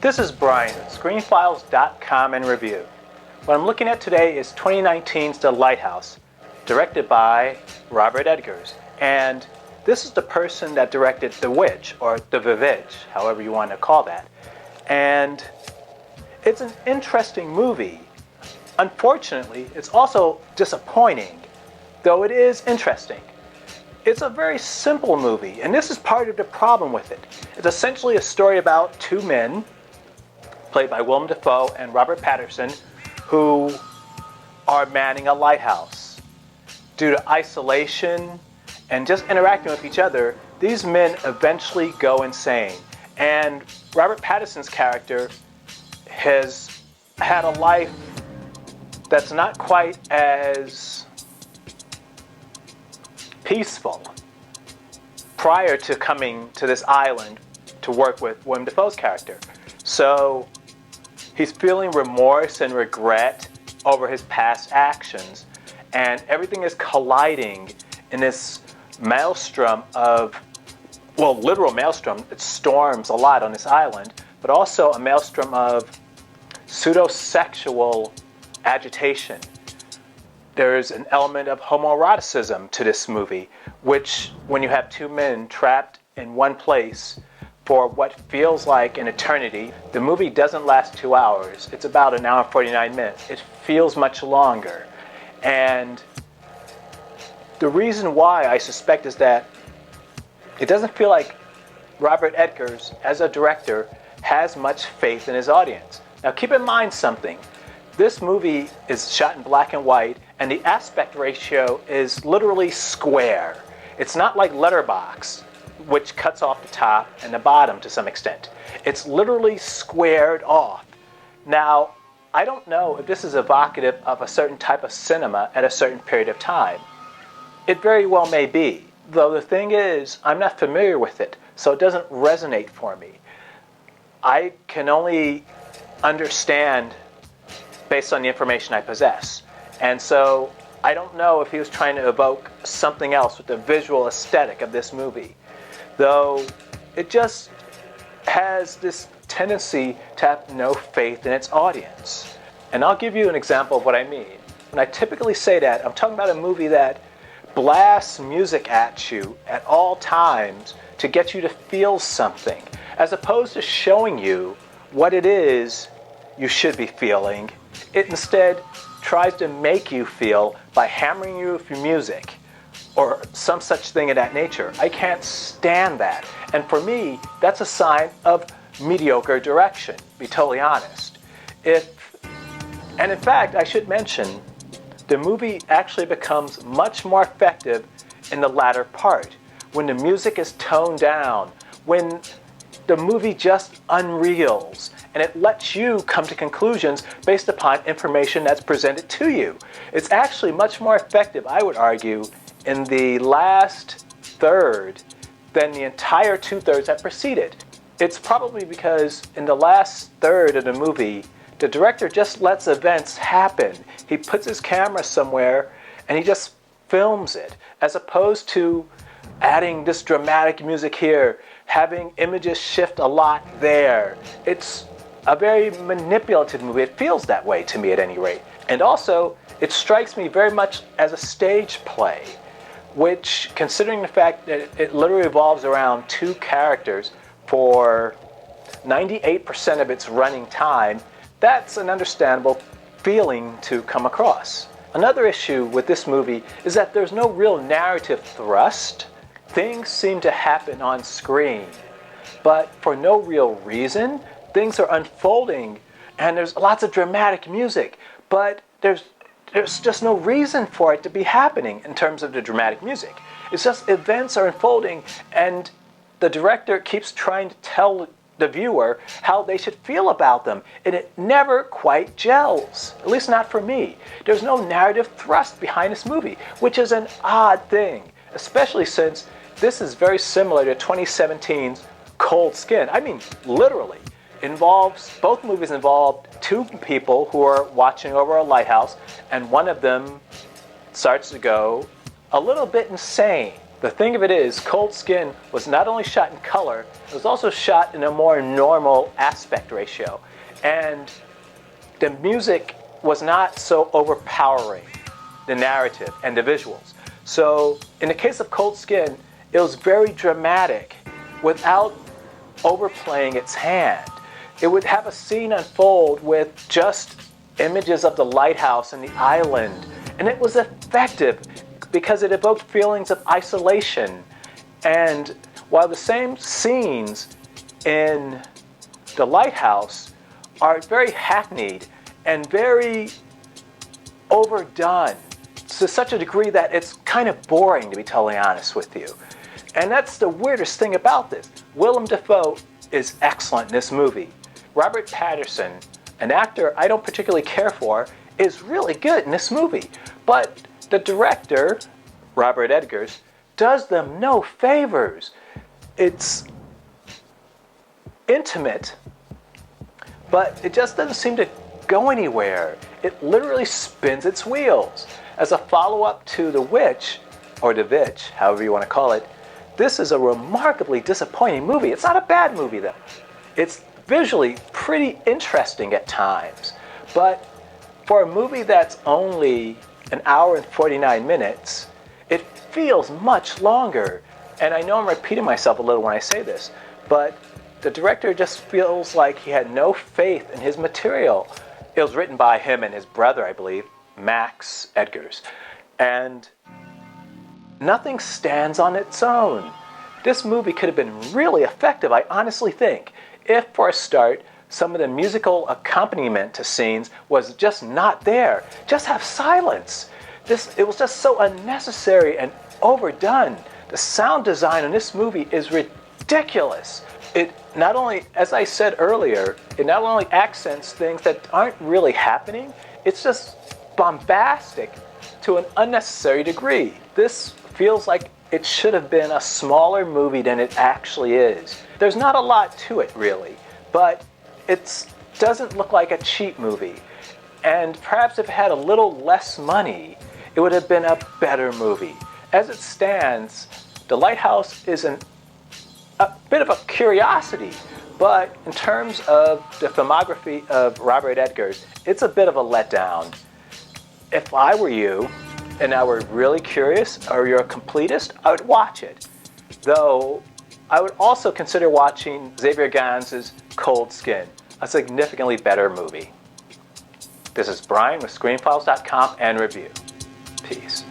This is Brian, ScreenFiles.com and Review. What I'm looking at today is 2019's The Lighthouse, directed by Robert Eggers. And this is the person that directed Vvitch, or the Vvitch, however you want to call that. And it's an interesting movie. Unfortunately, it's also disappointing, though it is interesting. It's a very simple movie, and this is part of the problem with it. It's essentially a story about two men, played by Willem Dafoe and Robert Pattinson, who are manning a lighthouse. Due to isolation and just interacting with each other, these men eventually go insane. And Robert Pattinson's character has had a life that's not quite as peaceful prior to coming to this island to work with Willem Dafoe's character. So he's feeling remorse and regret over his past actions, and everything is colliding in this maelstrom of, well, literal maelstrom. It storms a lot on this island, but also a maelstrom of pseudo-sexual agitation. There's an element of homoeroticism to this movie, which, when you have two men trapped in one place for what feels like an eternity, the movie doesn't last 2 hours. It's about an hour and 49 minutes. It feels much longer. And the reason why, I suspect, is that it doesn't feel like Robert Eggers, as a director, has much faith in his audience. Now, keep in mind something. This movie is shot in black and white, and the aspect ratio is literally square. It's not like Letterboxd, which cuts off the top and the bottom to some extent. It's literally squared off. Now, I don't know if this is evocative of a certain type of cinema at a certain period of time. It very well may be, though the thing is, I'm not familiar with it, so it doesn't resonate for me. I can only understand based on the information I possess. And so I don't know if he was trying to evoke something else with the visual aesthetic of this movie, though it just has this tendency to have no faith in its audience. And I'll give you an example of what I mean. When I typically say that, I'm talking about a movie that blasts music at you at all times to get you to feel something, as opposed to showing you what it is you should be feeling. It instead tries to make you feel by hammering you with your music or some such thing of that nature. I can't stand that. And for me, that's a sign of mediocre direction, to be totally honest. And in fact, I should mention, the movie actually becomes much more effective in the latter part, when the music is toned down, when the movie just unreels, and it lets you come to conclusions based upon information that's presented to you. It's actually much more effective, I would argue, in the last third than the entire two-thirds that preceded. It's probably because in the last third of the movie, the director just lets events happen. He puts his camera somewhere and he just films it, as opposed to adding this dramatic music here, having images shift a lot there. It's a very manipulative movie. It feels that way to me at any rate. And also, it strikes me very much as a stage play, which, considering the fact that it literally revolves around two characters for 98% of its running time, that's an understandable feeling to come across. Another issue with this movie is that there's no real narrative thrust. Things seem to happen on screen, but for no real reason. Things are unfolding, and there's lots of dramatic music, but there's just no reason for it to be happening in terms of the dramatic music. It's just events are unfolding, and the director keeps trying to tell the viewer how they should feel about them, and it never quite gels, at least not for me. There's no narrative thrust behind this movie, which is an odd thing, especially since this is very similar to 2017's Cold Skin. I mean, literally. Both movies involved two people who are watching over a lighthouse, and one of them starts to go a little bit insane. The thing of it is, Cold Skin was not only shot in color, it was also shot in a more normal aspect ratio. And the music was not so overpowering, the narrative and the visuals. So in the case of Cold Skin, it was very dramatic without overplaying its hand. It would have a scene unfold with just images of the lighthouse and the island, and it was effective because it evoked feelings of isolation. And while the same scenes in the lighthouse are very hackneyed and very overdone to such a degree that it's kind of boring, to be totally honest with you. And that's the weirdest thing about this. Willem Dafoe is excellent in this movie. Robert Pattinson, an actor I don't particularly care for, is really good in this movie. But the director, Robert Eggers, does them no favors. It's intimate, but it just doesn't seem to go anywhere. It literally spins its wheels. As a follow-up to The Witch, or The Vvitch, however you want to call it, this is a remarkably disappointing movie. It's not a bad movie, though. It's visually pretty interesting at times, but for a movie that's only an hour and 49 minutes, it feels much longer. And I know I'm repeating myself a little when I say this, but the director just feels like he had no faith in his material. It was written by him and his brother, I believe, Max Eggers. And nothing stands on its own. This movie could have been really effective, I honestly think, if, for a start, some of the musical accompaniment to scenes was just not there. Just have silence. It was just so unnecessary and overdone. The sound design in this movie is ridiculous. It not only, as I said earlier, it not only accents things that aren't really happening, it's just bombastic to an unnecessary degree. This feels like it should have been a smaller movie than it actually is. There's not a lot to it, really, but it doesn't look like a cheap movie. And perhaps if it had a little less money, it would have been a better movie. As it stands, The Lighthouse is a bit of a curiosity, but in terms of the filmography of Robert Eggers, it's a bit of a letdown. If I were you, and I were really curious, or you're a completist, I would watch it. Though, I would also consider watching Xavier Gans's Cold Skin, a significantly better movie. This is Brian with ScreenFiles.com and Review. Peace.